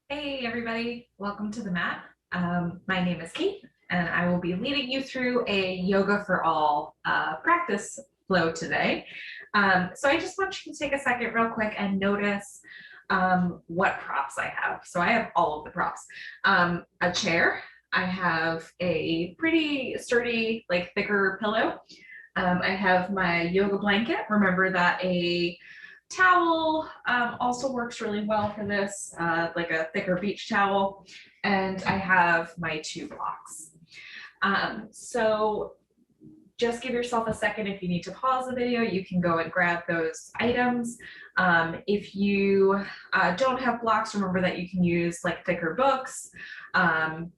Hey everybody, welcome to the mat. My name is Kate and I will be leading you through a yoga for all practice flow today. So I just want you to take a second real quick and notice what props I have. So I have all of the props. A chair, I have a pretty sturdy, like thicker pillow. I have my yoga blanket. Remember that a towel also works really well for this, like a thicker beach towel. And I have my two blocks. So just give yourself a second. If you need to pause the video, you can go and grab those items. If you don't have blocks, remember that you can use like thicker books,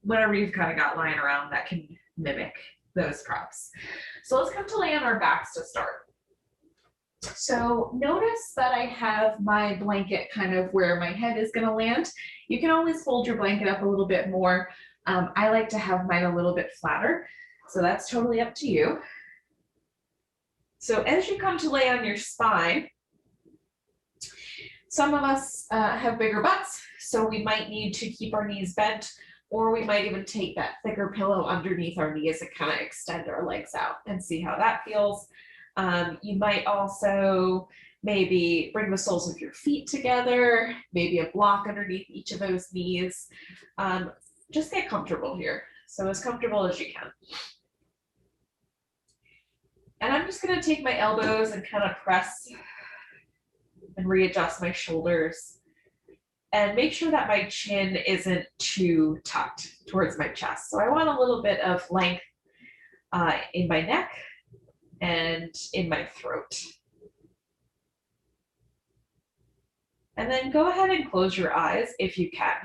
whatever you've kind of got lying around that can mimic those props. So let's come to lay on our backs to start. So notice that I have my blanket kind of where my head is going to land. You can always fold your blanket up a little bit more. I like to have mine a little bit flatter, so that's totally up to you. So as you come to lay on your spine, some of us have bigger butts, so we might need to keep our knees bent, or we might even take that thicker pillow underneath our knees and kind of extend our legs out and see how that feels. You might also maybe bring the soles of your feet together, maybe a block underneath each of those knees. Just get comfortable here. So as comfortable as you can. And I'm just going to take my elbows and kind of press and readjust my shoulders and make sure that my chin isn't too tucked towards my chest. So I want a little bit of length in my neck and in my throat. And then go ahead and close your eyes if you can.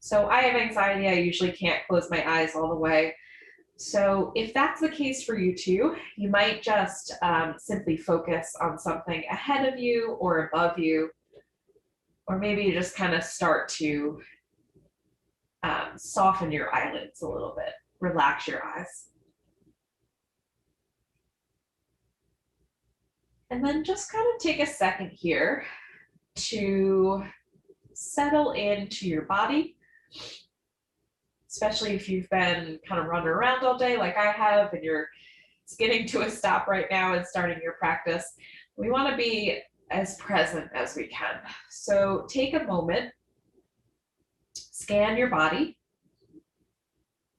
So I have anxiety. I usually can't close my eyes all the way. So if that's the case for you too, you might just simply focus on something ahead of you or above you, or maybe you just kind of start to soften your eyelids a little bit, relax your eyes. And then just kind of take a second here to settle into your body, especially if you've been kind of running around all day like I have and you're getting to a stop right now and starting your practice. We want to be as present as we can. So take a moment, scan your body,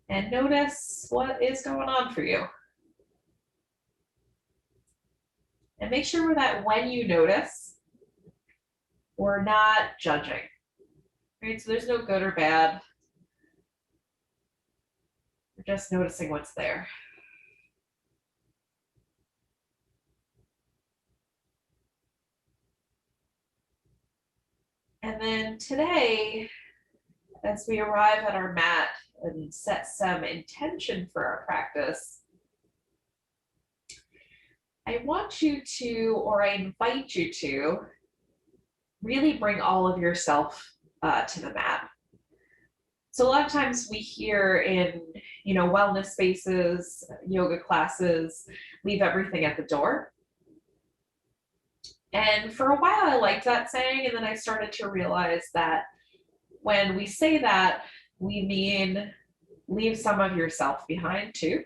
and notice what is going on for you. And make sure that when you notice, we're not judging. Right? So there's no good or bad. We're just noticing what's there. And then today, as we arrive at our mat and set some intention for our practice, I want you to, or I invite you to, really bring all of yourself to the mat. So a lot of times we hear in, wellness spaces, yoga classes, leave everything at the door. And for a while I liked that saying, and then I started to realize that when we say that, we mean leave some of yourself behind too.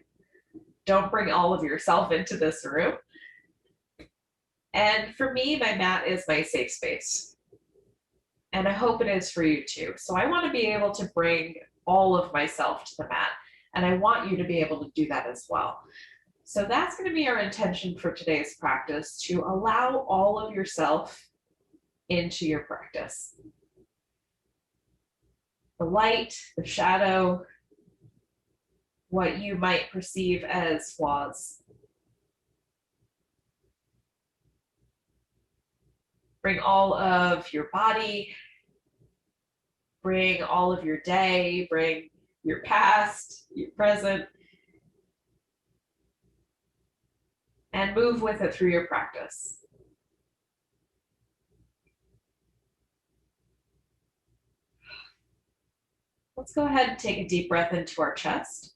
Don't bring all of yourself into this room. And for me, my mat is my safe space. And I hope it is for you too. So I want to be able to bring all of myself to the mat. And I want you to be able to do that as well. So that's going to be our intention for today's practice, to allow all of yourself into your practice. The light, the shadow, what you might perceive as flaws. Bring all of your body, bring all of your day, bring your past, your present, and move with it through your practice. Let's go ahead and take a deep breath into our chest.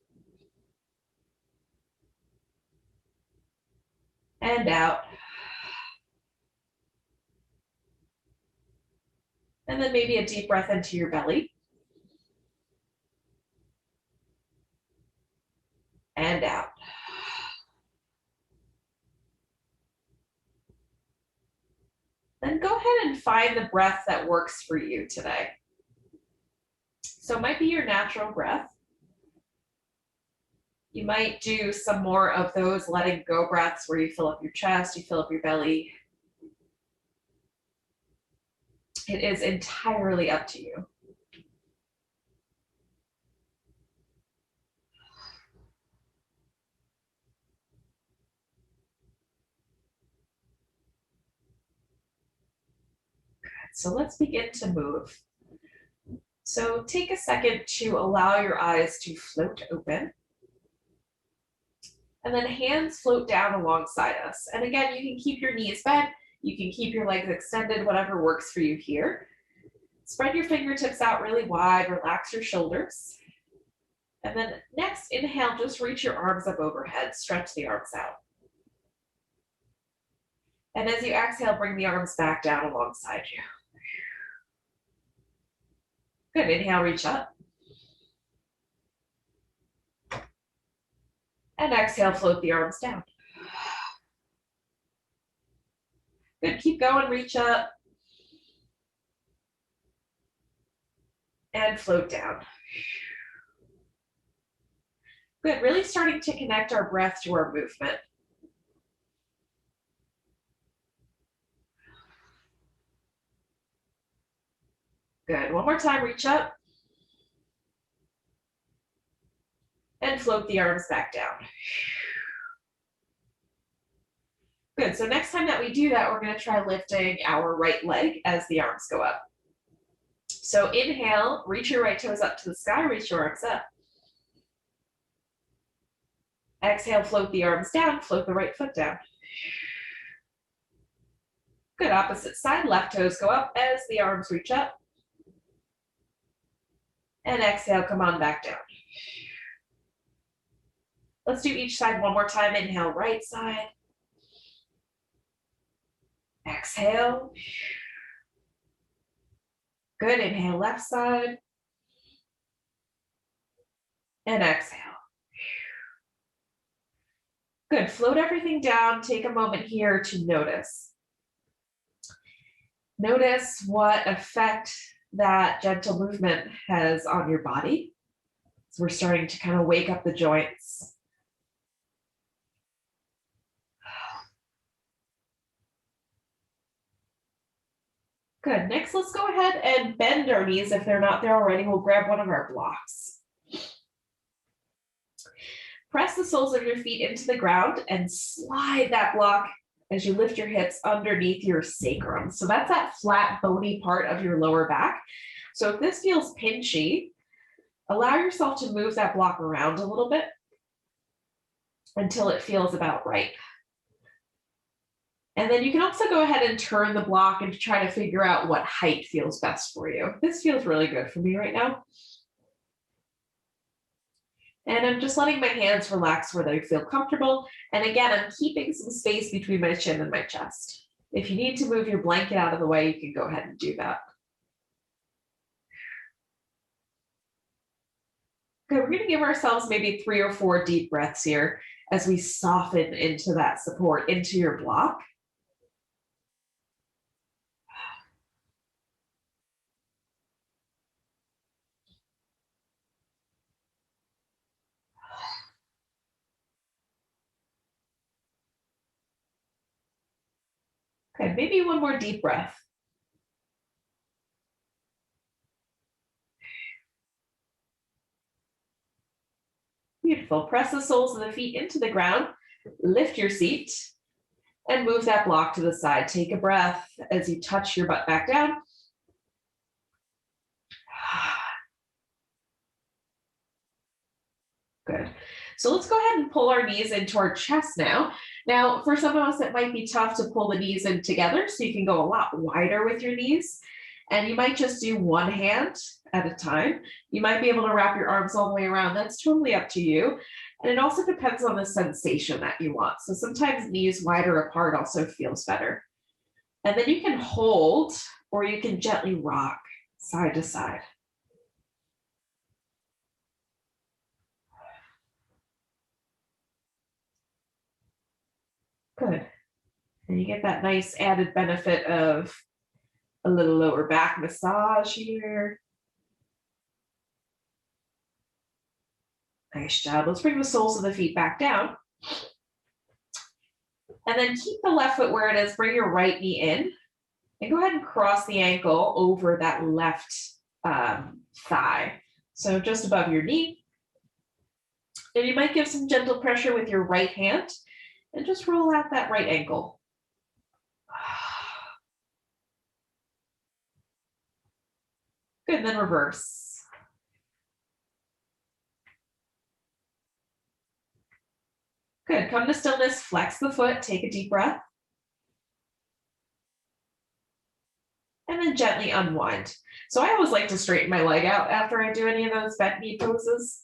And out. And then maybe a deep breath into your belly. And out. Then go ahead and find the breath that works for you today. So it might be your natural breath. You might do some more of those letting go breaths where you fill up your chest, you fill up your belly. It is entirely up to you. So let's begin to move. So take a second to allow your eyes to float open. And then hands float down alongside us. And again, you can keep your knees bent. You can keep your legs extended, whatever works for you here. Spread your fingertips out really wide, relax your shoulders. And then next, inhale, just reach your arms up overhead, stretch the arms out. And as you exhale, bring the arms back down alongside you. Good, inhale, reach up. And exhale, float the arms down. Good, keep going, reach up. And float down. Good, really starting to connect our breath to our movement. Good, one more time, reach up. And float the arms back down. Good, so next time that we do that, we're gonna try lifting our right leg as the arms go up. So inhale, reach your right toes up to the sky, reach your arms up. Exhale, float the arms down, float the right foot down. Good, opposite side, left toes go up as the arms reach up. And exhale, come on back down. Let's do each side one more time. Inhale, right side. Exhale. Good, inhale, left side. And exhale. Good, float everything down. Take a moment here to notice. Notice what effect that gentle movement has on your body. So we're starting to kind of wake up the joints. Good, next let's go ahead and bend our knees. If they're not there already, we'll grab one of our blocks. Press the soles of your feet into the ground and slide that block as you lift your hips underneath your sacrum. So that's that flat, bony part of your lower back. So if this feels pinchy, allow yourself to move that block around a little bit until it feels about right. And then you can also go ahead and turn the block and try to figure out what height feels best for you. This feels really good for me right now. And I'm just letting my hands relax where they feel comfortable. And again, I'm keeping some space between my chin and my chest. If you need to move your blanket out of the way, you can go ahead and do that. Okay, we're gonna give ourselves maybe 3 or 4 deep breaths here as we soften into that support, into your block. Okay, maybe one more deep breath. Beautiful. Press the soles of the feet into the ground, lift your seat, and move that block to the side. Take a breath as you touch your butt back down. Good. So let's go ahead and pull our knees into our chest now. Now, for some of us, it might be tough to pull the knees in together, so you can go a lot wider with your knees. And you might just do one hand at a time. You might be able to wrap your arms all the way around. That's totally up to you. And it also depends on the sensation that you want. So sometimes knees wider apart also feels better. And then you can hold or you can gently rock side to side. Good. And you get that nice added benefit of a little lower back massage here. Nice job. Let's bring the soles of the feet back down. And then keep the left foot where it is. Bring your right knee in. And go ahead and cross the ankle over that left thigh. So just above your knee. And you might give some gentle pressure with your right hand. And just roll out that right ankle. Good, and then reverse. Good, come to stillness, flex the foot, take a deep breath. And then gently unwind. So I always like to straighten my leg out after I do any of those bent knee poses.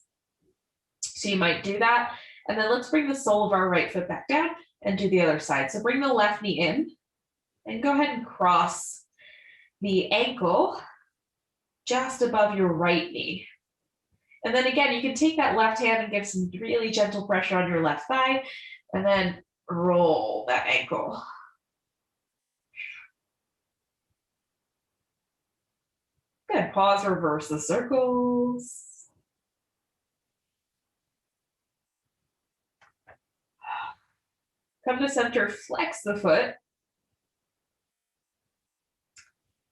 So you might do that. And then let's bring the sole of our right foot back down and do the other side. So bring the left knee in and go ahead and cross the ankle just above your right knee. And then again, you can take that left hand and give some really gentle pressure on your left thigh and then roll that ankle. Good, pause, reverse the circles. Come to center, flex the foot.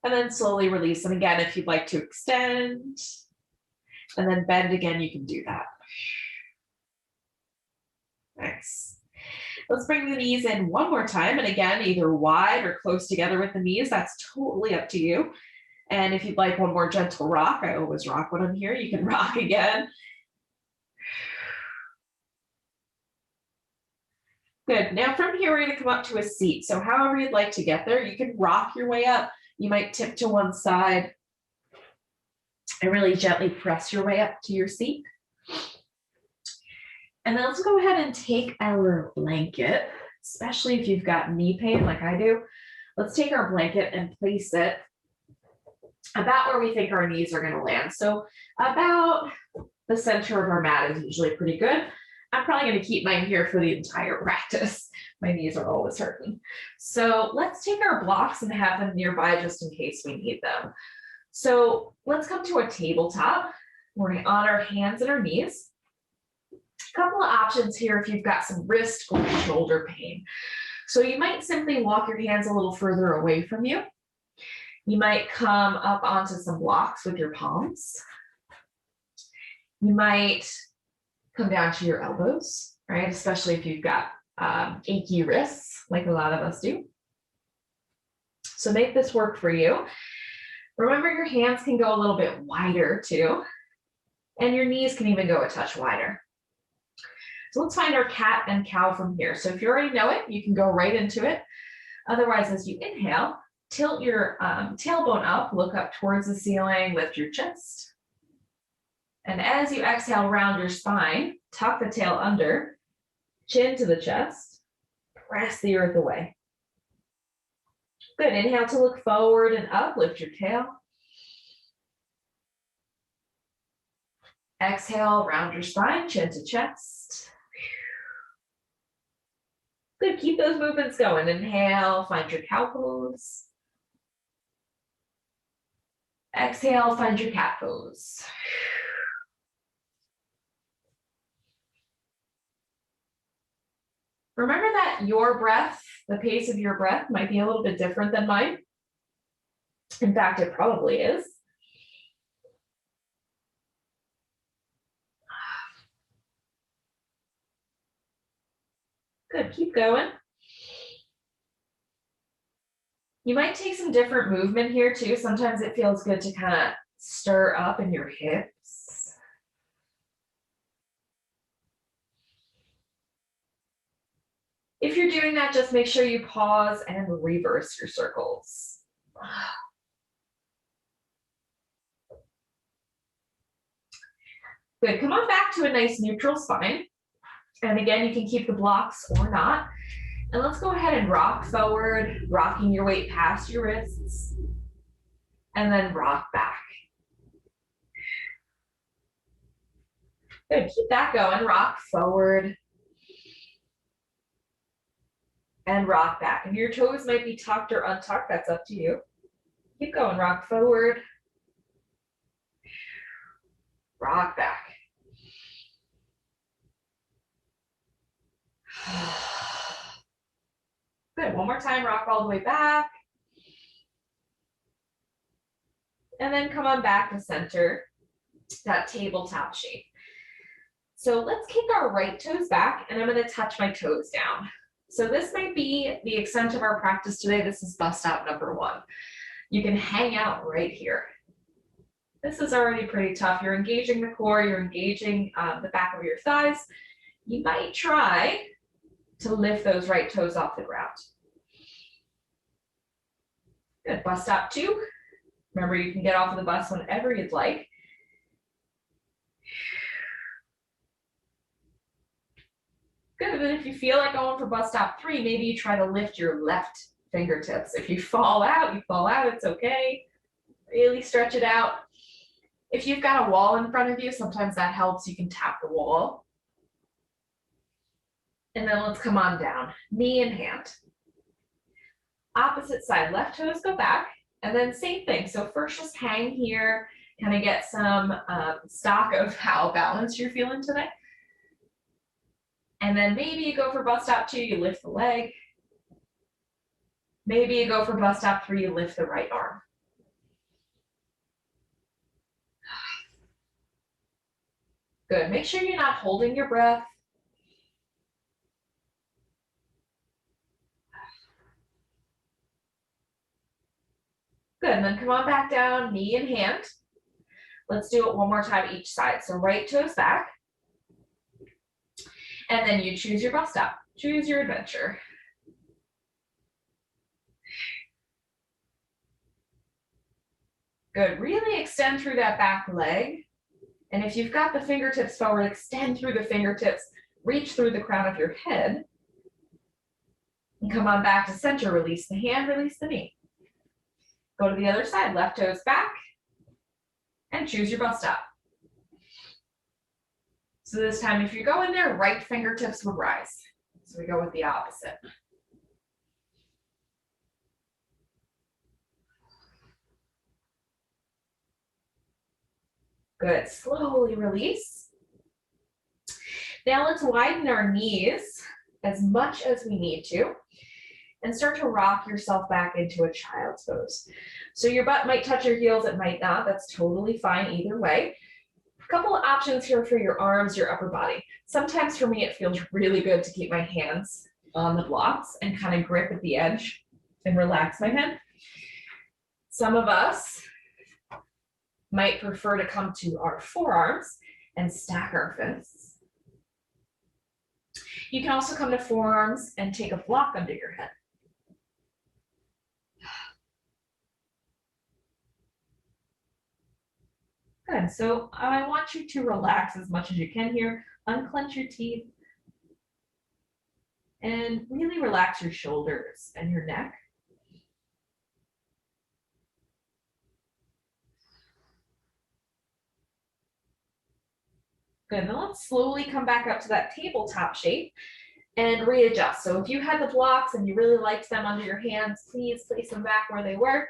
And then slowly release. And again, if you'd like to extend and then bend again, you can do that. Nice. Let's bring the knees in one more time. And again, either wide or close together with the knees. That's totally up to you. And if you'd like one more gentle rock, I always rock when I'm here. You can rock again. Good. Now from here, we're going to come up to a seat. So however you'd like to get there, you can rock your way up. You might tip to one side and really gently press your way up to your seat. And then let's go ahead and take our blanket, especially if you've got knee pain like I do. Let's take our blanket and place it about where we think our knees are going to land. So about the center of our mat is usually pretty good. I'm probably going to keep mine here for the entire practice. My knees are always hurting. So let's take our blocks and have them nearby just in case we need them. So let's come to a tabletop. We're going to on our hands and our knees. A couple of options here if you've got some wrist or shoulder pain. So you might simply walk your hands a little further away from you. You might come up onto some blocks with your palms. You might come down to your elbows, right? Especially if you've got achy wrists, like a lot of us do. So make this work for you. Remember, your hands can go a little bit wider too, and your knees can even go a touch wider. So let's find our cat and cow from here. So if you already know it, you can go right into it. Otherwise, as you inhale, tilt your tailbone up, look up towards the ceiling, lift your chest. And as you exhale, round your spine, tuck the tail under, chin to the chest, press the earth away. Good, inhale to look forward and up, lift your tail. Exhale, round your spine, chin to chest. Good, keep those movements going. Inhale, find your cow pose. Exhale, find your cat pose. Remember that your breath, the pace of your breath might be a little bit different than mine. In fact, it probably is. Good, keep going. You might take some different movement here too. Sometimes it feels good to kind of stir up in your hips. If you're doing that, just make sure you pause and reverse your circles. Good, come on back to a nice neutral spine. And again, you can keep the blocks or not. And let's go ahead and rock forward, rocking your weight past your wrists. and then rock back. Good, keep that going. Rock forward and rock back. And your toes might be tucked or untucked, that's up to you. Keep going, rock forward, rock back. Good, one more time, rock all the way back. And then come on back to center, that tabletop shape. So let's kick our right toes back, and I'm gonna touch my toes down. So this might be the extent of our practice today. This is bust out number 1. You can hang out right here. This is already pretty tough. You're engaging the core, you're engaging the back of your thighs. You might try to lift those right toes off the ground. Good, bust out 2. Remember, you can get off of the bus whenever you'd like. Good, and then if you feel like going for bust stop 3, maybe you try to lift your left fingertips. If you fall out, it's okay. Really stretch it out. If you've got a wall in front of you, sometimes that helps. You can tap the wall. And then let's come on down, knee and hand. Opposite side, left toes go back, and then same thing. So first just hang here, kind of get some stock of how balanced you're feeling today. And then maybe you go for bust out 2, you lift the leg. Maybe you go for bust out 3, you lift the right arm. Good, make sure you're not holding your breath. Good, and then come on back down, knee and hand. Let's do it one more time each side. So right toes back. And then you choose your bust stop, choose your adventure. Good, really extend through that back leg. And if you've got the fingertips forward, extend through the fingertips, reach through the crown of your head. And come on back to center, release the hand, release the knee. Go to the other side, left toes back, and choose your bust stop. So this time, if you go in there, right fingertips would rise. So we go with the opposite. Good, slowly release. Now let's widen our knees as much as we need to and start to rock yourself back into a child's pose. So your butt might touch your heels, it might not, that's totally fine either way. A couple of options here for your arms, your upper body. Sometimes for me, it feels really good to keep my hands on the blocks and kind of grip at the edge and relax my head. Some of us might prefer to come to our forearms and stack our fists. You can also come to forearms and take a block under your head. Good, so I want you to relax as much as you can here, unclench your teeth, and really relax your shoulders and your neck. Good, then let's slowly come back up to that tabletop shape and readjust. So if you had the blocks and you really liked them under your hands, please place them back where they were.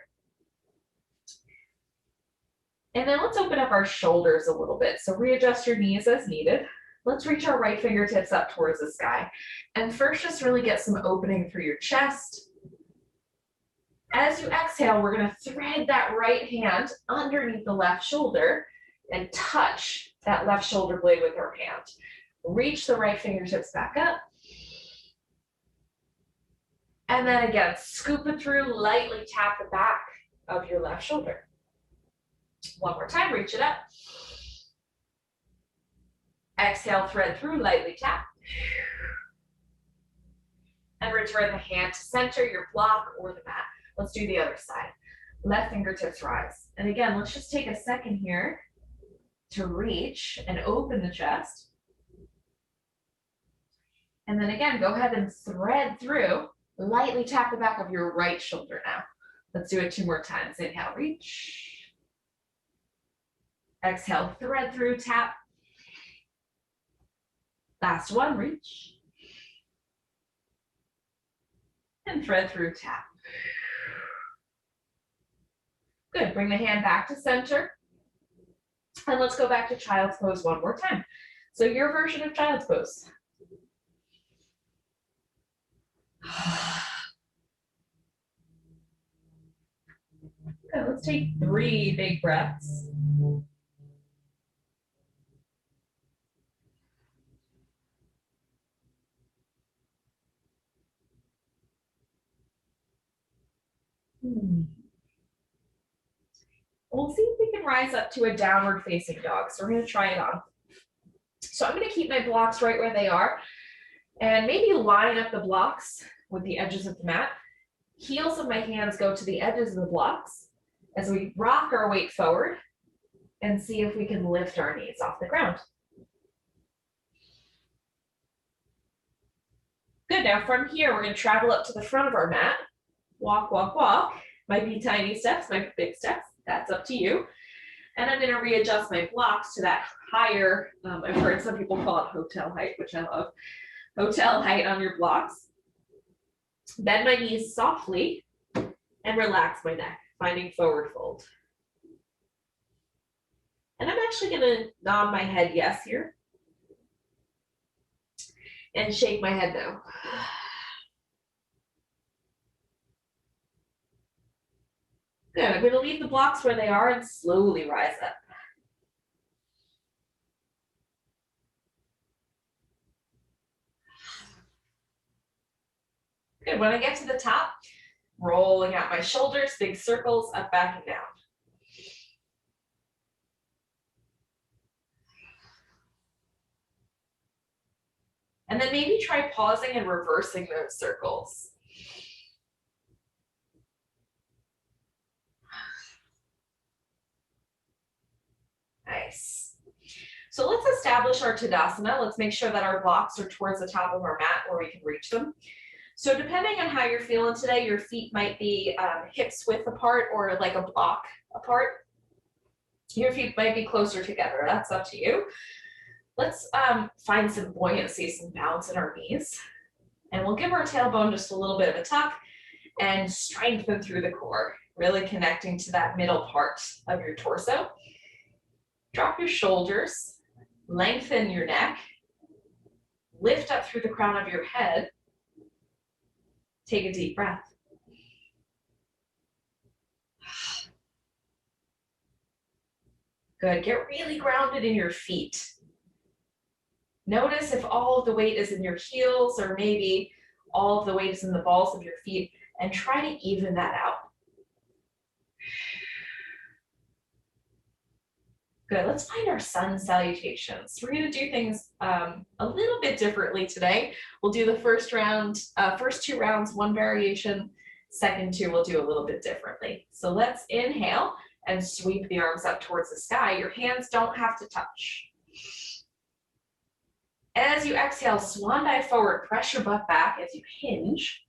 And then let's open up our shoulders a little bit. So readjust your knees as needed. Let's reach our right fingertips up towards the sky. And first, just really get some opening through your chest. As you exhale, we're gonna thread that right hand underneath the left shoulder and touch that left shoulder blade with our hand. Reach the right fingertips back up. And then again, scoop it through, lightly tap the back of your left shoulder. One more time, reach it up. Exhale, thread through, lightly tap. And return the hand to center, your block or the mat. Let's do the other side. Left fingertips rise. And again, let's just take a second here to reach and open the chest. And then again, go ahead and thread through, lightly tap the back of your right shoulder now. Let's do it 2 more times. Inhale, reach. Exhale, thread through, tap. Last one, reach. And thread through, tap. Good, bring the hand back to center. And let's go back to child's pose one more time. So your version of child's pose. Good, let's take 3 big breaths. We'll see if we can rise up to a downward facing dog. So we're going to try it on. So I'm going to keep my blocks right where they are and maybe line up the blocks with the edges of the mat. Heels of my hands go to the edges of the blocks as we rock our weight forward and see if we can lift our knees off the ground. Good, now from here, we're going to travel up to the front of our mat. Walk, walk, walk. Might be tiny steps, might be big steps. That's up to you. And I'm going to readjust my blocks to that higher, I've heard some people call it hotel height, which I love. Hotel height on your blocks. Bend my knees softly and relax my neck, finding forward fold. And I'm actually going to nod my head yes here. And shake my head no. Good, I'm going to leave the blocks where they are and slowly rise up. Good, when I get to the top, rolling out my shoulders, big circles, up, back, and down. And then maybe try pausing and reversing those circles. Nice. So let's establish our Tadasana. Let's make sure that our blocks are towards the top of our mat where we can reach them. So depending on how you're feeling today, your feet might be hips width apart or like a block apart. Your feet might be closer together. That's up to you. Let's find some buoyancy, some balance in our knees. And we'll give our tailbone just a little bit of a tuck and strengthen through the core, really connecting to that middle part of your torso. Drop your shoulders, lengthen your neck, lift up through the crown of your head. Take a deep breath. Good, get really grounded in your feet. Notice if all of the weight is in your heels or maybe all of the weight is in the balls of your feet and try to even that out. Good, let's find our sun salutations. We're gonna do things a little bit differently today. We'll do the first 2 rounds, one variation, second 2 we'll do a little bit differently. So let's inhale and sweep the arms up towards the sky. Your hands don't have to touch. As you exhale, swan dive forward, press your butt back as you hinge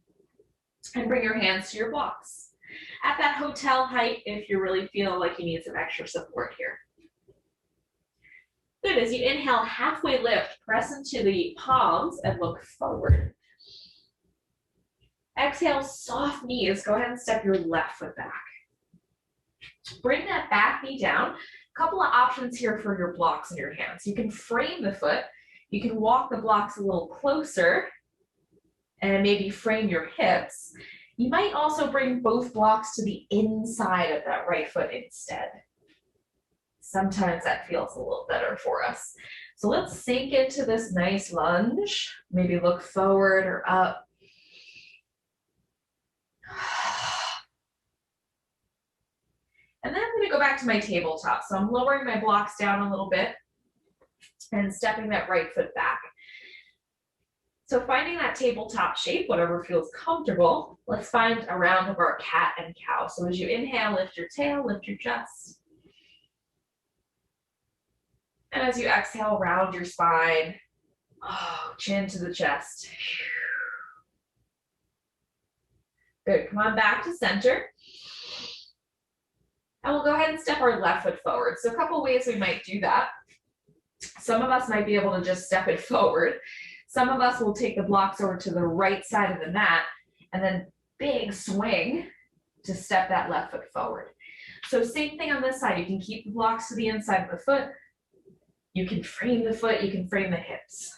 and bring your hands to your blocks. At that hotel height, if you really feel like you need some extra support here. Good, as you inhale, halfway lift, press into the palms and look forward. Exhale, soft knees. Go ahead and step your left foot back. Bring that back knee down. A couple of options here for your blocks in your hands. You can frame the foot. You can walk the blocks a little closer and maybe frame your hips. You might also bring both blocks to the inside of that right foot instead. Sometimes that feels a little better for us. So let's sink into this nice lunge. Maybe look forward or up. And then I'm going to go back to my tabletop. So I'm lowering my blocks down a little bit and stepping that right foot back. So finding that tabletop shape, whatever feels comfortable, let's find a round of our cat and cow. So as you inhale, lift your tail, lift your chest. And as you exhale, round your spine, chin to the chest. Good, come on back to center. And we'll go ahead and step our left foot forward. So a couple ways we might do that. Some of us might be able to just step it forward. Some of us will take the blocks over to the right side of the mat and then big swing to step that left foot forward. So same thing on this side. You can keep the blocks to the inside of the foot. You can frame the foot, you can frame the hips.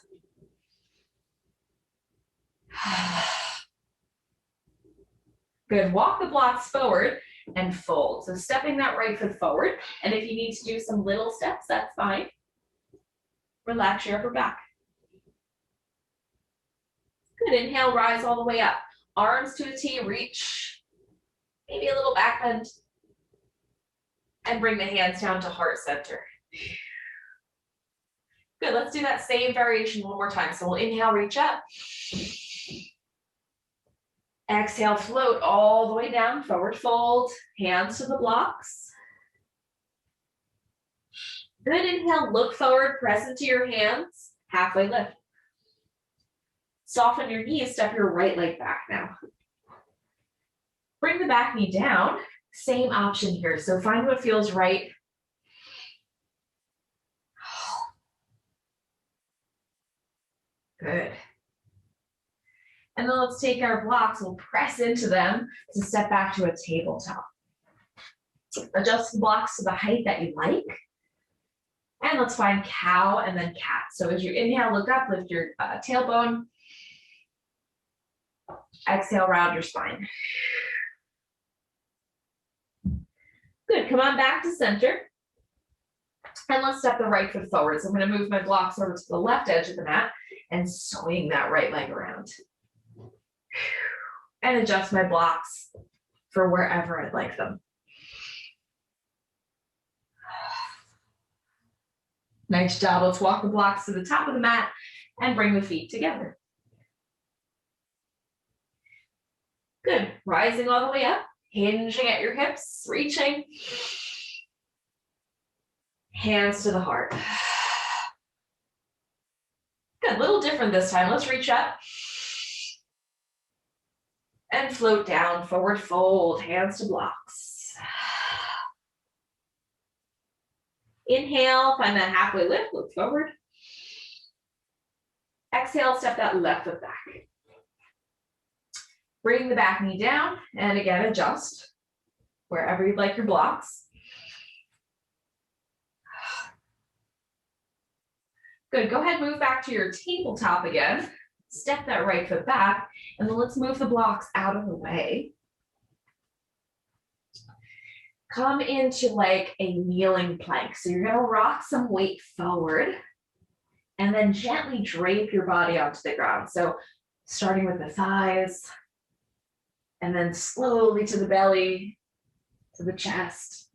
Good, walk the blocks forward and fold. So stepping that right foot forward. And if you need to do some little steps, that's fine. Relax your upper back. Good, inhale, rise all the way up. Arms to a T, reach. Maybe a little back bend. And bring the hands down to heart center. Good, let's do that same variation one more time. So we'll inhale, reach up. Exhale, float all the way down, forward fold, hands to the blocks. Good, inhale, look forward, press into your hands, halfway lift. Soften your knees, step your right leg back now. Bring the back knee down, same option here. So find what feels right. Good. And then let's take our blocks, we'll press into them to step back to a tabletop. Adjust the blocks to the height that you like. And let's find cow and then cat. So as you inhale, look up, lift your tailbone. Exhale, round your spine. Good, come on back to center. And let's step the right foot forward. So I'm going to move my blocks over to the left edge of the mat and swing that right leg around. And adjust my blocks for wherever I'd like them. Nice job. Let's walk the blocks to the top of the mat and bring the feet together. Good. Rising all the way up, hinging at your hips, reaching. Hands to the heart. Good. A little different this time. Let's reach up. And float down, forward fold, hands to blocks. Inhale, find that halfway lift, look forward. Exhale, step that left foot back. Bring the back knee down, and again, adjust wherever you'd like your blocks. Good, go ahead, move back to your tabletop again. Step that right foot back, and then let's move the blocks out of the way. Come into like a kneeling plank. So you're gonna rock some weight forward and then gently drape your body onto the ground. So starting with the thighs and then slowly to the belly, to the chest,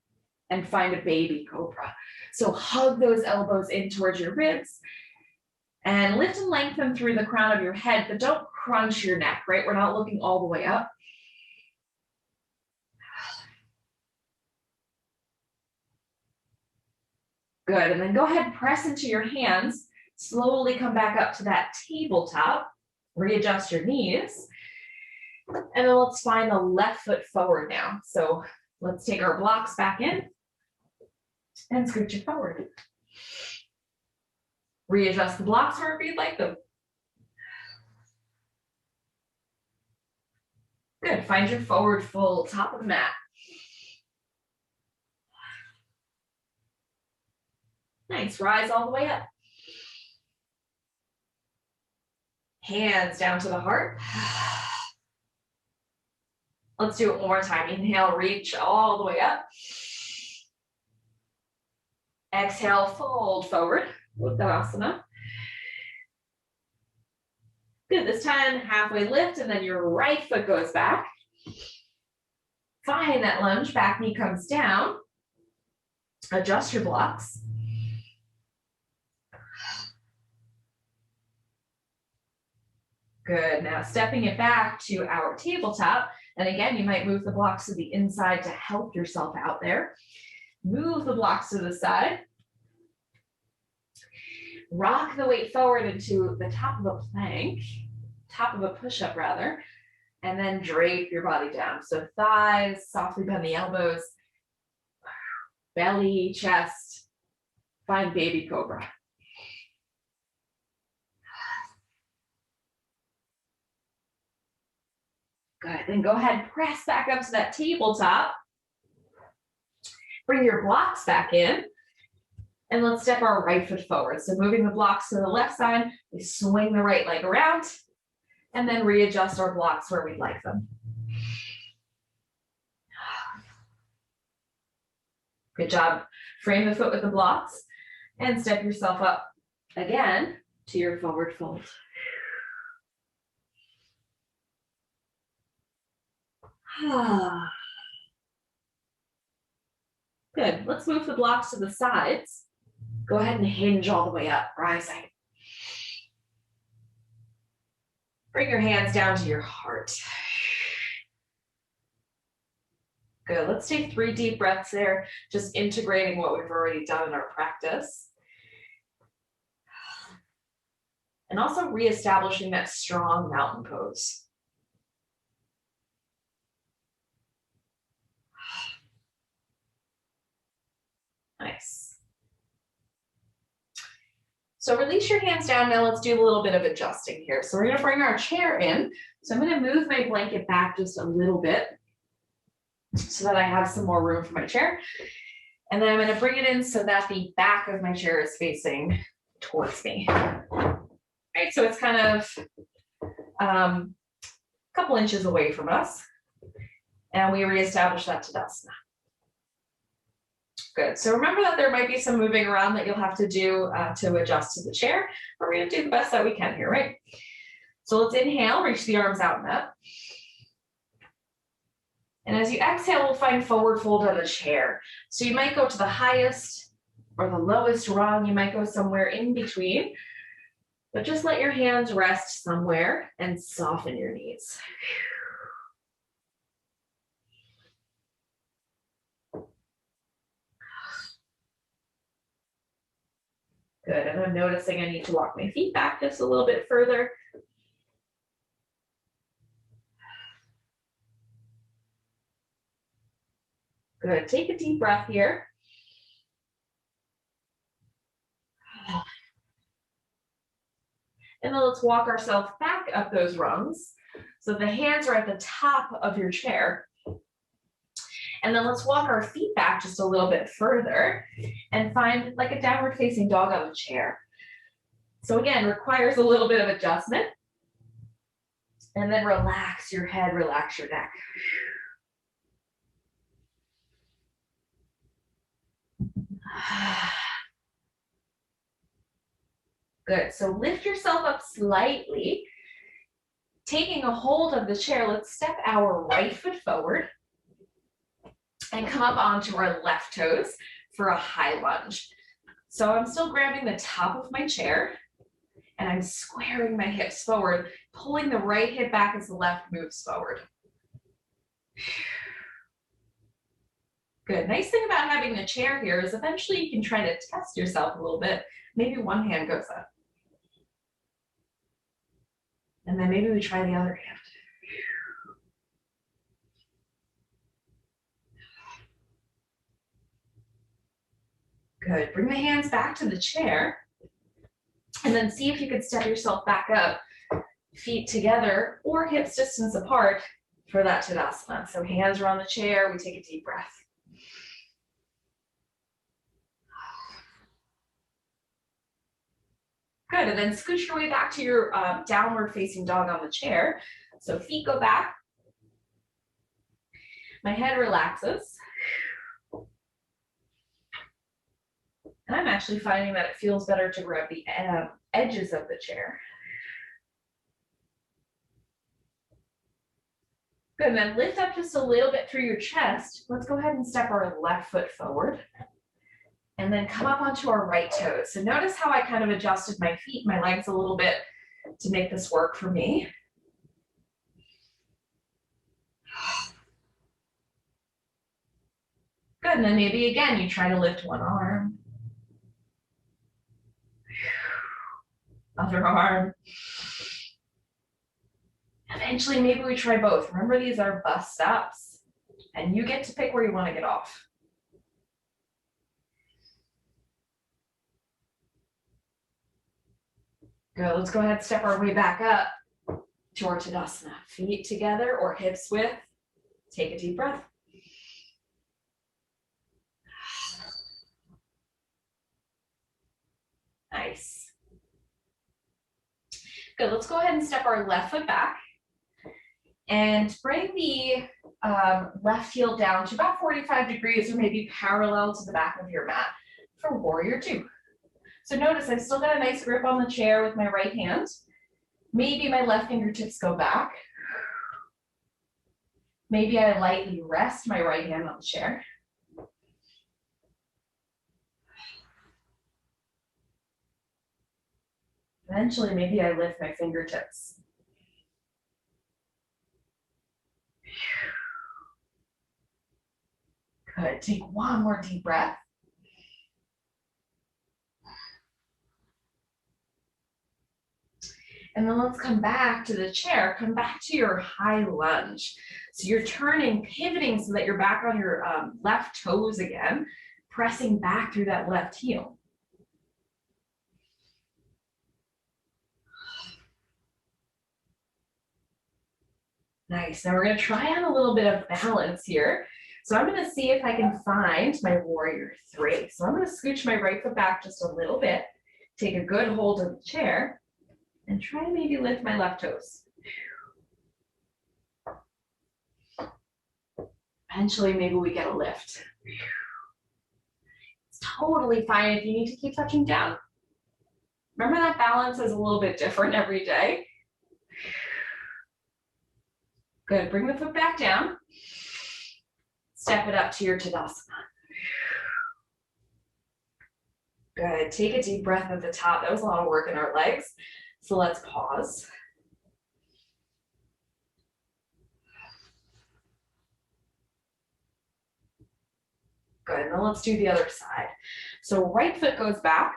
and find a baby cobra. So hug those elbows in towards your ribs. And lift and lengthen through the crown of your head, but don't crunch your neck, right? We're not looking all the way up. Good, and then go ahead, press into your hands. Slowly come back up to that tabletop. Readjust your knees. And then let's find the left foot forward now. So let's take our blocks back in and scooch it forward. Readjust the blocks wherever you'd like them. Good, find your forward fold, top of the mat. Nice, rise all the way up. Hands down to the heart. Let's do it one more time. Inhale, reach all the way up. Exhale, fold forward. Uttanasana. Good, this time halfway lift and then your right foot goes back. Find that lunge, back knee comes down. Adjust your blocks. Good, now stepping it back to our tabletop. And again, you might move the blocks to the inside to help yourself out there. Move the blocks to the side. Rock the weight forward into the top of a plank, top of a push-up rather, and then drape your body down. So thighs, softly bend the elbows. belly, chest. Find baby cobra. Good, then go ahead and press back up to that tabletop. Bring your blocks back in. And let's step our right foot forward. So moving the blocks to the left side, we swing the right leg around and then readjust our blocks where we'd like them. Good job. Frame the foot with the blocks and step yourself up again to your forward fold. Good. Let's move the blocks to the sides. Go ahead and hinge all the way up, rising. Bring your hands down to your heart. Good. Let's take 3 deep breaths there, just integrating what we've already done in our practice. And also reestablishing that strong mountain pose. Nice. So release your hands down. Now let's do a little bit of adjusting here. So we're going to bring our chair in. So I'm going to move my blanket back just a little bit so that I have some more room for my chair. And then I'm going to bring it in so that the back of my chair is facing towards me. Right, so it's kind of a couple inches away from us. And we reestablish that Tadasana. Good. So remember that there might be some moving around that you'll have to do to adjust to the chair. But we're going to do the best that we can here, right? So let's inhale, reach the arms out and up. And as you exhale, we'll find forward fold on the chair. So you might go to the highest or the lowest rung. You might go somewhere in between. But just let your hands rest somewhere and soften your knees. Good, and I'm noticing I need to walk my feet back just a little bit further. Good, take a deep breath here. And then let's walk ourselves back up those rungs. So the hands are at the top of your chair. And then let's walk our feet back just a little bit further and find like a downward facing dog on the chair. So again, requires a little bit of adjustment. And then relax your head, relax your neck. Good, so lift yourself up slightly. Taking a hold of the chair, let's step our right foot forward and come up onto our left toes for a high lunge. So I'm still grabbing the top of my chair and I'm squaring my hips forward, pulling the right hip back as the left moves forward. Good, nice thing about having the chair here is eventually you can try to test yourself a little bit. Maybe one hand goes up. And then maybe we try the other hand. Good, bring the hands back to the chair and then see if you could step yourself back up, feet together or hips distance apart for that Tadasana. So hands are on the chair, we take a deep breath. Good, and then scooch your way back to your downward facing dog on the chair. So feet go back. My head relaxes. And I'm actually finding that it feels better to grab the edges of the chair. Good, and then lift up just a little bit through your chest. Let's go ahead and step our left foot forward. And then come up onto our right toes. So notice how I kind of adjusted my feet, my legs a little bit to make this work for me. Good, and then maybe again, you try to lift one arm. Other arm. Eventually, maybe we try both. Remember, these are bus stops, and you get to pick where you want to get off. Good, let's go ahead and step our way back up to our Tadasana. Feet together or hips width. Take a deep breath. Nice. Good, let's go ahead and step our left foot back and bring the left heel down to about 45 degrees or maybe parallel to the back of your mat for warrior two. So notice I've still got a nice grip on the chair with my right hand. Maybe my left fingertips go back. Maybe I lightly rest my right hand on the chair. Eventually, maybe I lift my fingertips. Good, take one more deep breath. And then let's come back to the chair, come back to your high lunge. So you're turning, pivoting so that you're back on your left toes again, pressing back through that left heel. Nice, now we're gonna try on a little bit of balance here. So I'm gonna see if I can find my warrior three. So I'm gonna scooch my right foot back just a little bit, take a good hold of the chair, and try and maybe lift my left toes. Eventually, maybe we get a lift. It's totally fine if you need to keep touching down. Remember that balance is a little bit different every day. Good, bring the foot back down. Step it up to your Tadasana. Good, take a deep breath at the top. That was a lot of work in our legs. So let's pause. Good, now let's do the other side. So right foot goes back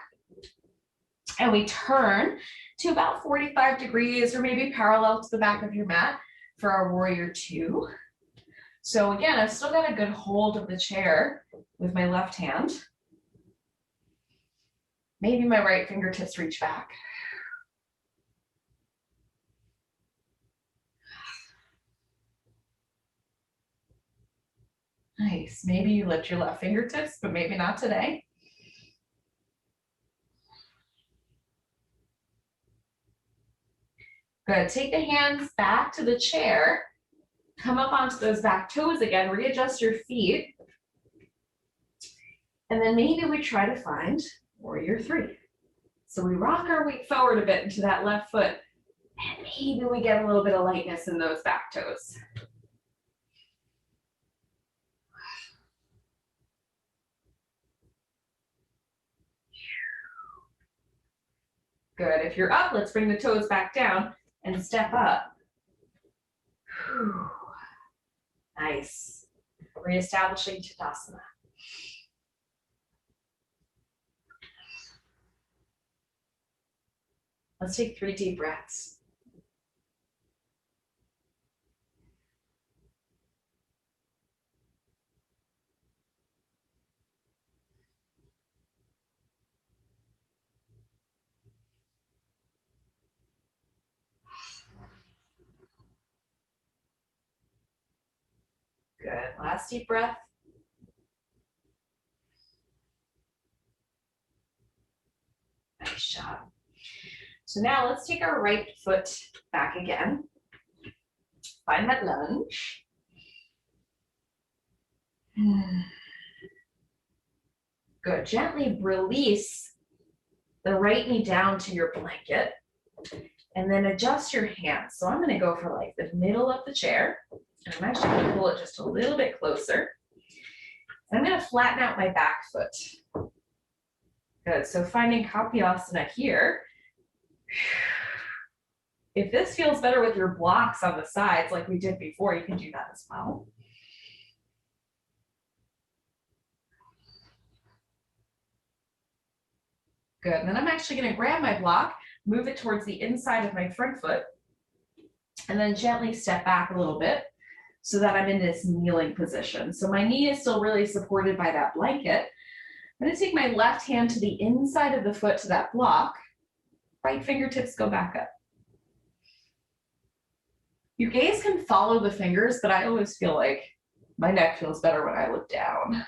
and we turn to about 45 degrees or maybe parallel to the back of your mat for our warrior two. So again, I've still got a good hold of the chair with my left hand. Maybe my right fingertips reach back. Nice, maybe you lift your left fingertips, but maybe not today. Good, take the hands back to the chair. Come up onto those back toes again, readjust your feet. And then maybe we try to find warrior three. So we rock our weight forward a bit into that left foot, and maybe we get a little bit of lightness in those back toes. Good, if you're up, let's bring the toes back down and step up. Whew. Nice. Reestablishing Tadasana. Let's take 3 deep breaths. Good, last deep breath. Nice job. So now let's take our right foot back again. Find that lunge. Good, gently release the right knee down to your blanket and then adjust your hands. So I'm gonna go for like the middle of the chair and I'm actually gonna pull it just a little bit closer. I'm gonna flatten out my back foot. Good, so finding Kapyasana here. If this feels better with your blocks on the sides like we did before, you can do that as well. Good, and then I'm actually gonna grab my block, move it towards the inside of my front foot, and then gently step back a little bit so that I'm in this kneeling position. So my knee is still really supported by that blanket. I'm gonna take my left hand to the inside of the foot to that block, right fingertips go back up. Your gaze can follow the fingers, but I always feel like my neck feels better when I look down.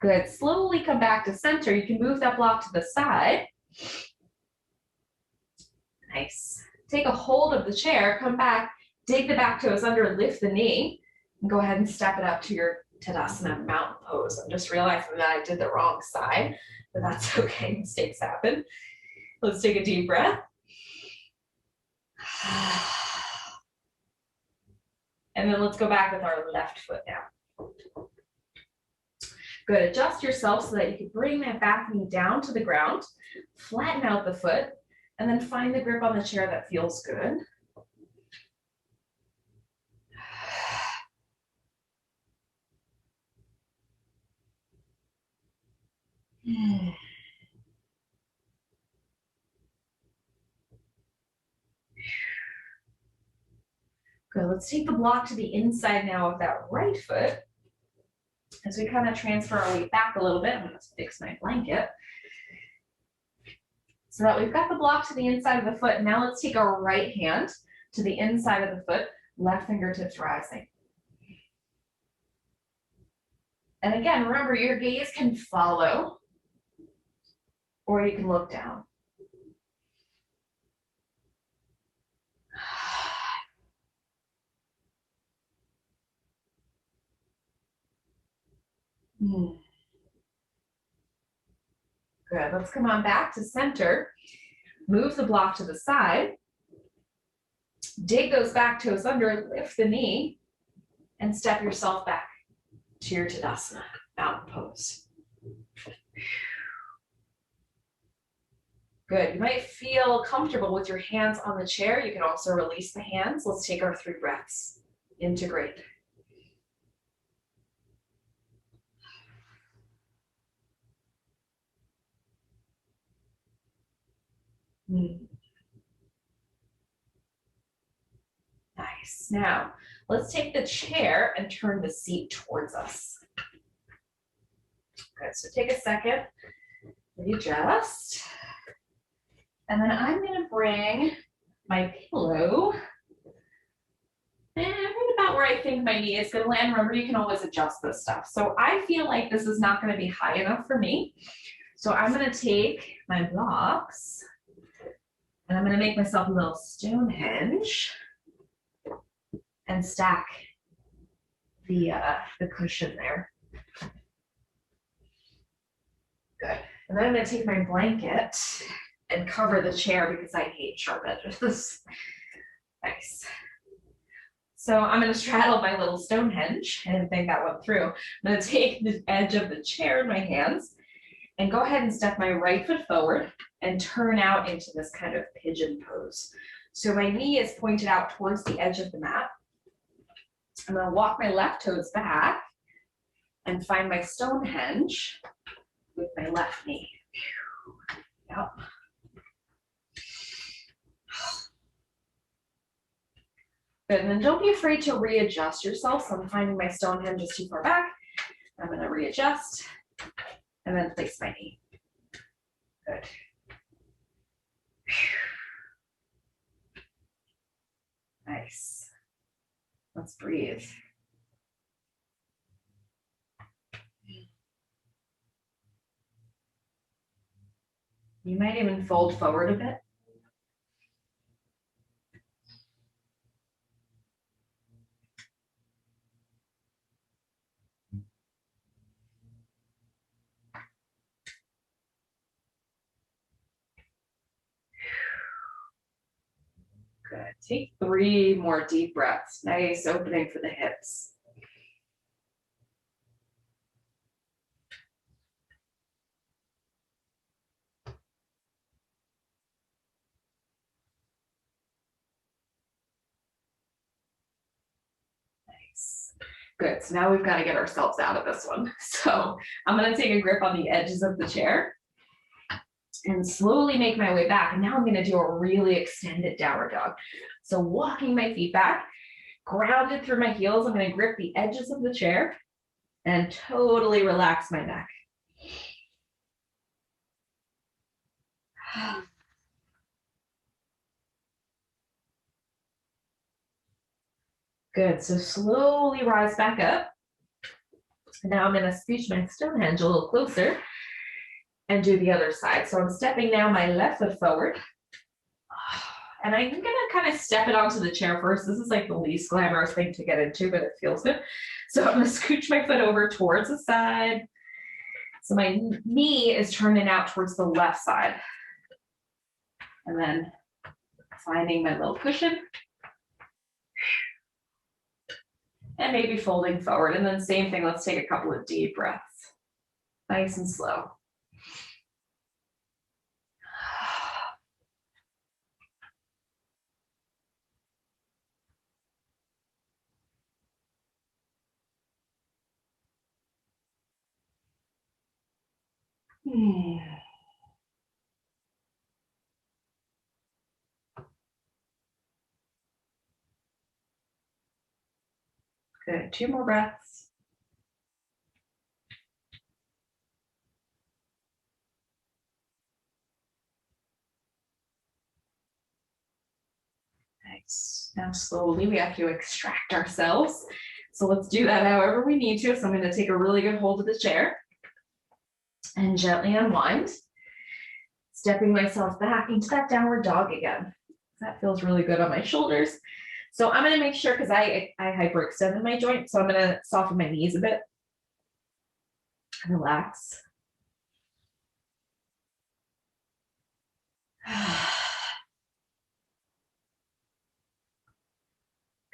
Good. Slowly come back to center. You can move that block to the side. Nice. Take a hold of the chair, come back, dig the back toes under, lift the knee, and go ahead and step it up to your Tadasana mountain pose. I'm just realizing that I did the wrong side, but that's okay. Mistakes happen. Let's take a deep breath. And then let's go back with our left foot now. Good. Adjust yourself so that you can bring that back knee down to the ground, flatten out the foot, and then find the grip on the chair that feels good. Good. Let's take the block to the inside now of that right foot. As we kind of transfer our weight back a little bit, I'm going to fix my blanket. So that we've got the block to the inside of the foot. Now let's take our right hand to the inside of the foot, left fingertips rising. And again, remember your gaze can follow or you can look down. Good, let's come on back to center. Move the block to the side. Dig those back toes under, lift the knee, and step yourself back to your Tadasana, mountain pose. Good, you might feel comfortable with your hands on the chair. You can also release the hands. Let's take our 3 breaths. Integrate. Nice. Now, let's take the chair and turn the seat towards us. Good, so take a second, readjust. And then I'm gonna bring my pillow and right about where I think my knee is gonna land. Remember, you can always adjust this stuff. So I feel like this is not gonna be high enough for me. So I'm gonna take my blocks and I'm gonna make myself a little Stonehenge and stack the cushion there. Good. And then I'm gonna take my blanket and cover the chair because I hate sharp edges. Nice. So I'm gonna straddle my little Stonehenge. I didn't think that went through. I'm gonna take the edge of the chair in my hands and go ahead and step my right foot forward and turn out into this kind of pigeon pose. So my knee is pointed out towards the edge of the mat. I'm gonna walk my left toes back and find my Stonehenge with my left knee. Yep. Good, and then don't be afraid to readjust yourself. So I'm finding my Stonehenge is too far back. I'm gonna readjust and then place my knee. Good. Nice. Let's breathe. You might even fold forward a bit. Good. Take 3 more deep breaths. Nice opening for the hips. Nice. Good. So now we've got to get ourselves out of this one. So I'm going to take a grip on the edges of the chair and slowly make my way back. And now I'm going to do a really extended downward dog. So walking my feet back, grounded through my heels, I'm going to grip the edges of the chair and totally relax my neck. Good, so slowly rise back up. Now I'm going to scooch my Stonehenge a little closer and do the other side. So I'm stepping now my left foot forward. And I'm going to kind of step it onto the chair first. This is like the least glamorous thing to get into, but it feels good. So I'm going to scooch my foot over towards the side. So my knee is turning out towards the left side. And then finding my little cushion. And maybe folding forward. And then same thing, let's take a couple of deep breaths. Nice and slow. Good, 2 more breaths. Nice. Now slowly we have to extract ourselves. So let's do that however we need to. So I'm going to take a really good hold of the chair and gently unwind, stepping myself back into that downward dog again. That feels really good on my shoulders. So I'm going to make sure, because I hyperextended my joint, so I'm going to soften my knees a bit. Relax.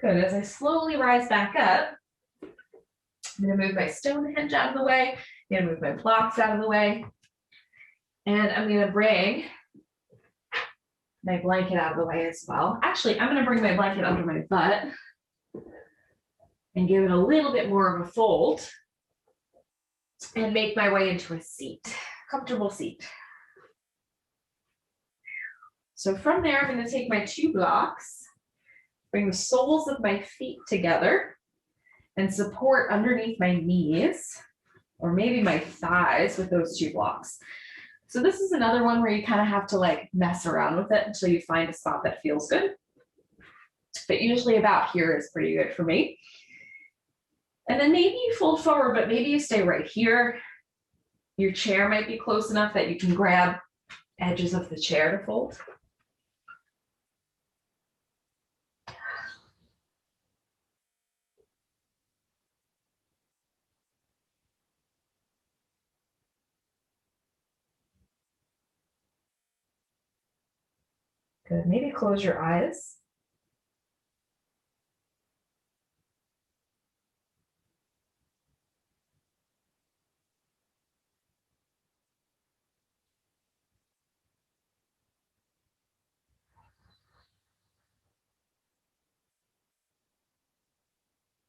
Good. As I slowly rise back up, I'm going to move my Stonehenge out of the way. I'm going to move my blocks out of the way. And I'm going to bring my blanket out of the way as well. Actually, I'm going to bring my blanket under my butt and give it a little bit more of a fold and make my way into a seat, comfortable seat. So from there, I'm going to take my 2 blocks, bring the soles of my feet together and support underneath my knees or maybe my thighs with those 2 blocks. So this is another one where you kind of have to like mess around with it until you find a spot that feels good. But usually about here is pretty good for me. And then maybe you fold forward, but maybe you stay right here. Your chair might be close enough that you can grab edges of the chair to fold. Good, maybe close your eyes.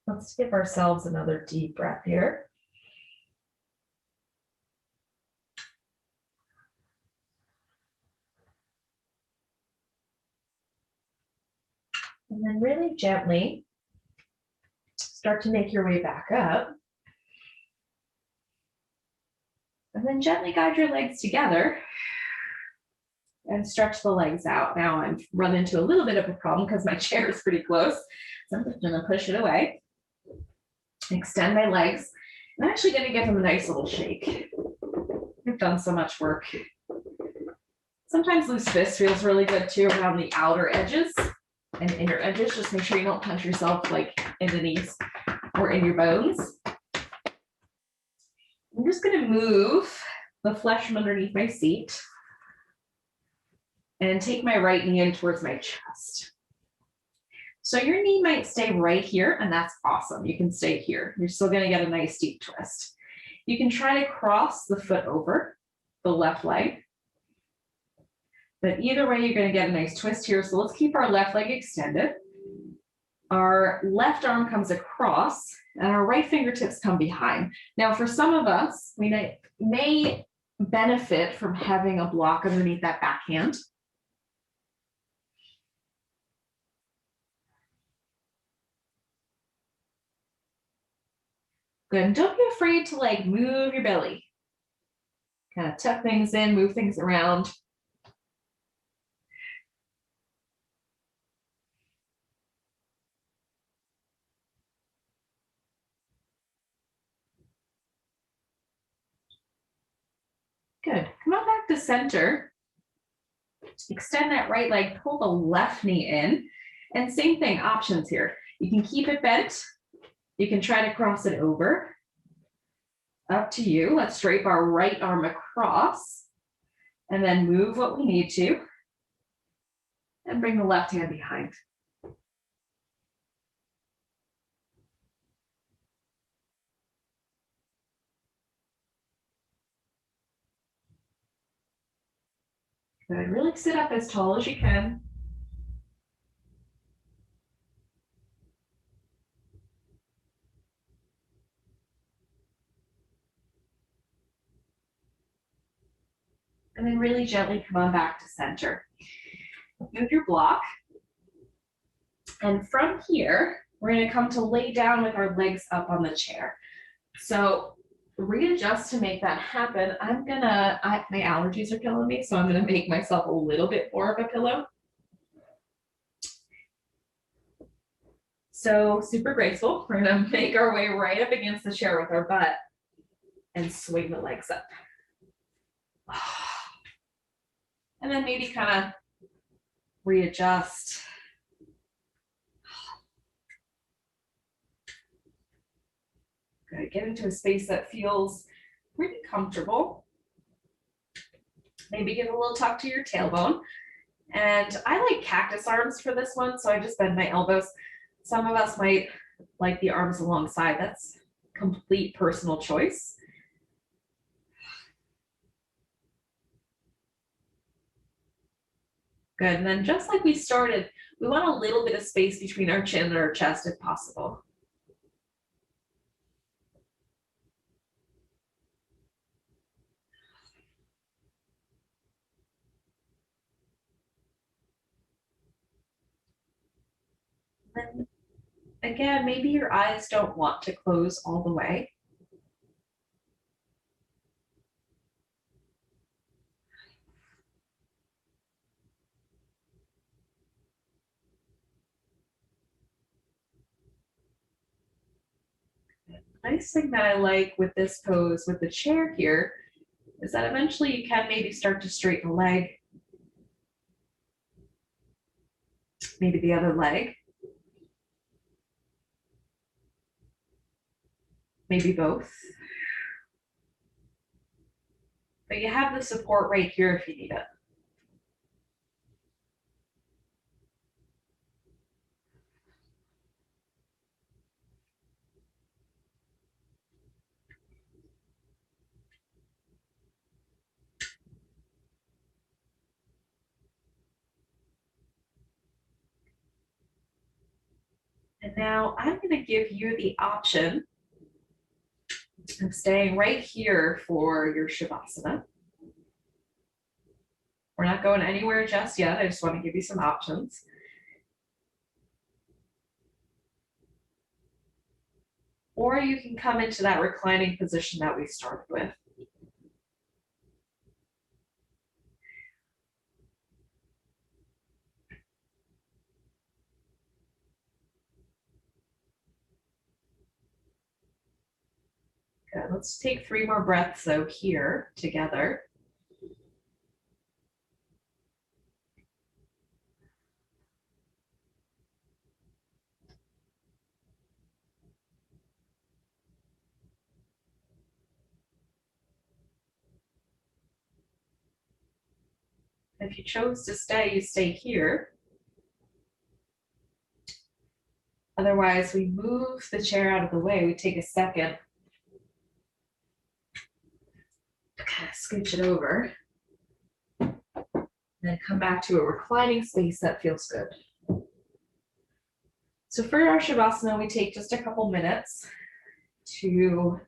Let's give ourselves another deep breath here. And then really gently start to make your way back up. And then gently guide your legs together and stretch the legs out. Now I've run into a little bit of a problem because my chair is pretty close. So I'm just going to push it away. Extend my legs. I'm actually going to give them a nice little shake. I've done so much work. Sometimes loose fist feels really good too around the outer edges and inner edges. Just make sure you don't punch yourself like in the knees or in your bones. I'm just going to move the flesh from underneath my seat and take my right knee in towards my chest. So your knee might stay right here, and that's awesome. You can stay here. You're still going to get a nice deep twist. You can try to cross the foot over the left leg. But either way, you're going to get a nice twist here. So let's keep our left leg extended. Our left arm comes across, and our right fingertips come behind. Now, for some of us, we may benefit from having a block underneath that backhand. Good, and don't be afraid to like move your belly. Kind of tuck things in, move things around. Good, come on back to center. Extend that right leg, pull the left knee in. And same thing, options here. You can keep it bent. You can try to cross it over. Up to you. Let's drape our right arm across and then move what we need to. And bring the left hand behind. Good, really sit up as tall as you can. And then really gently come on back to center. Move your block. And from here, we're going to come to lay down with our legs up on the chair. So readjust to make that happen. My allergies are killing me, so I'm gonna make myself a little bit more of a pillow. So super graceful. We're gonna make our way right up against the chair with our butt and swing the legs up. And then maybe kind of readjust. Good, get into a space that feels pretty comfortable. Maybe give a little tuck to your tailbone. And I like cactus arms for this one, so I just bend my elbows. Some of us might like the arms alongside. That's complete personal choice. Good, and then just like we started, we want a little bit of space between our chin and our chest if possible. Then again, maybe your eyes don't want to close all the way. Nice thing that I like with this pose with the chair here is that eventually you can maybe start to straighten the leg, maybe the other leg, maybe both. But you have the support right here if you need it. And now I'm going to give you the option of staying right here for your Shavasana. We're not going anywhere just yet. I just want to give you some options. Or you can come into that reclining position that we started with. Good. Let's take 3 more breaths though here together. If you chose to stay, you stay here. Otherwise, we move the chair out of the way. We take a second to kind of scooch it over. And then come back to a reclining space that feels good. So for our Shavasana, we take just a couple minutes to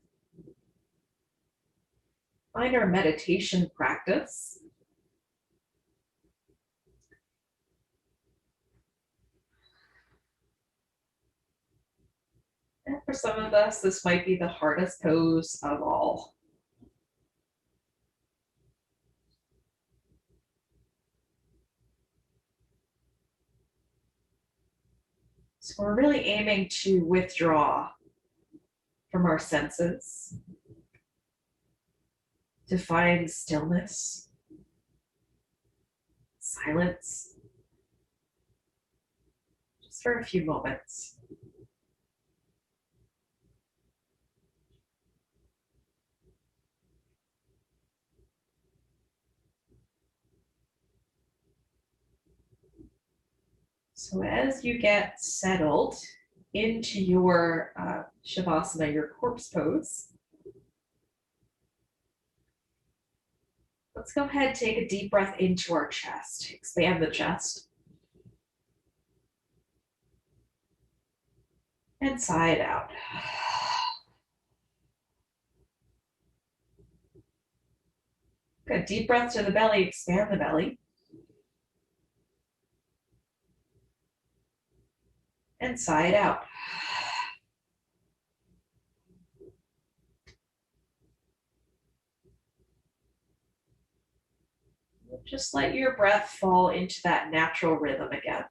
find our meditation practice. And for for some of us, this might be the hardest pose of all. So we're really aiming to withdraw from our senses, to find stillness, silence, just for a few moments. So as you get settled into your Shavasana, your corpse pose, let's go ahead and take a deep breath into our chest. Expand the chest. And sigh it out. Good. Deep breath to the belly. Expand the belly. And sigh it out. Just let your breath fall into that natural rhythm again.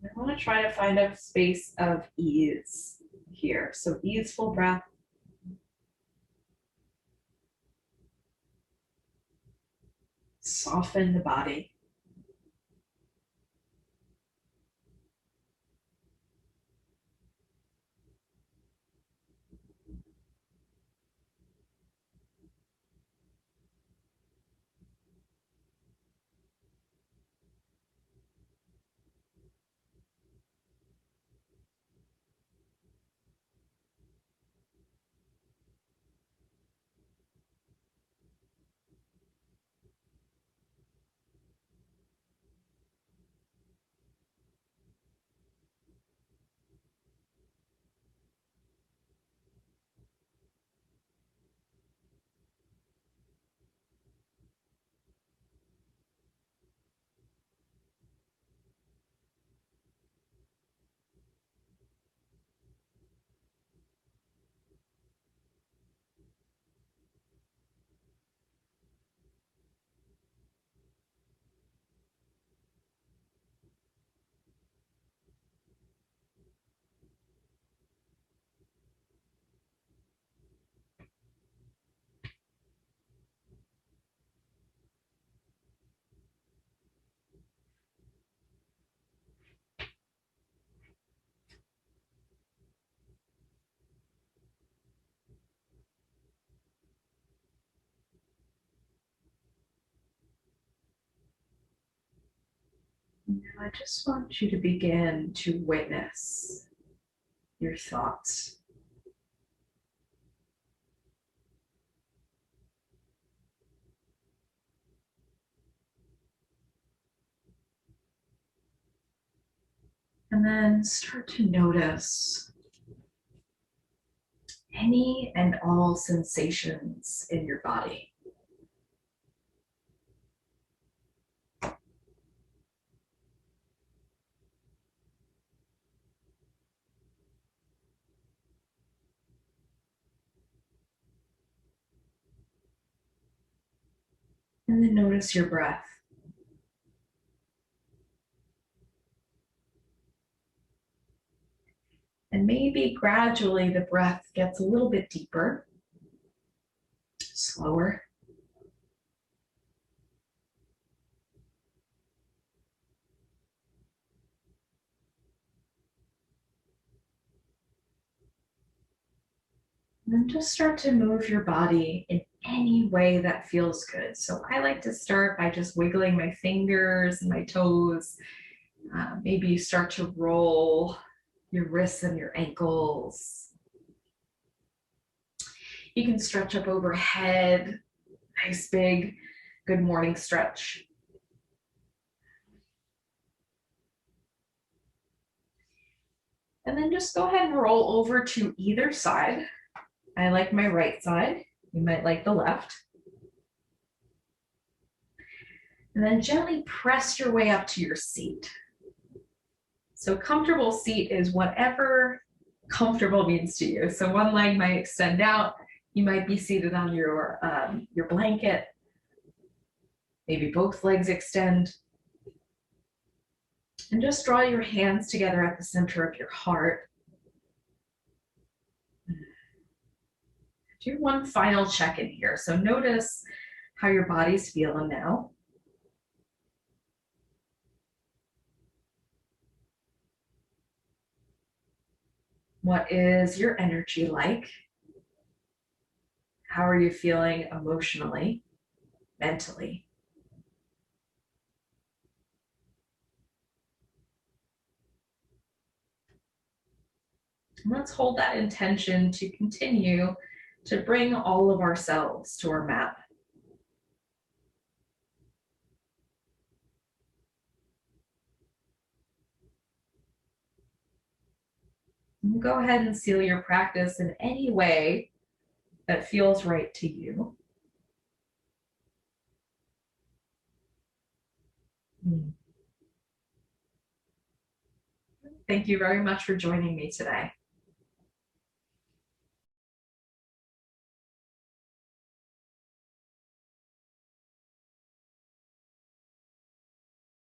I want to try to find a space of ease here. So easeful breath. Soften the body. Now I just want you to begin to witness your thoughts. And then start to notice any and all sensations in your body. And then notice your breath. And maybe gradually the breath gets a little bit deeper, slower. And then just start to move your body in any way that feels good. So I like to start by just wiggling my fingers and my toes. Maybe you start to roll your wrists and your ankles. You can stretch up overhead, nice big good morning stretch. And then just go ahead and roll over to either side. I like my right side. You might like the left. And then gently press your way up to your seat. So comfortable seat is whatever comfortable means to you. So one leg might extend out. You might be seated on your blanket. Maybe both legs extend. And just draw your hands together at the center of your heart. Do one final check-in here. So notice how your body's feeling now. What is your energy like? How are you feeling emotionally, mentally? And let's hold that intention to continue to bring all of ourselves to our mat. And go ahead and seal your practice in any way that feels right to you. Thank you very much for joining me today.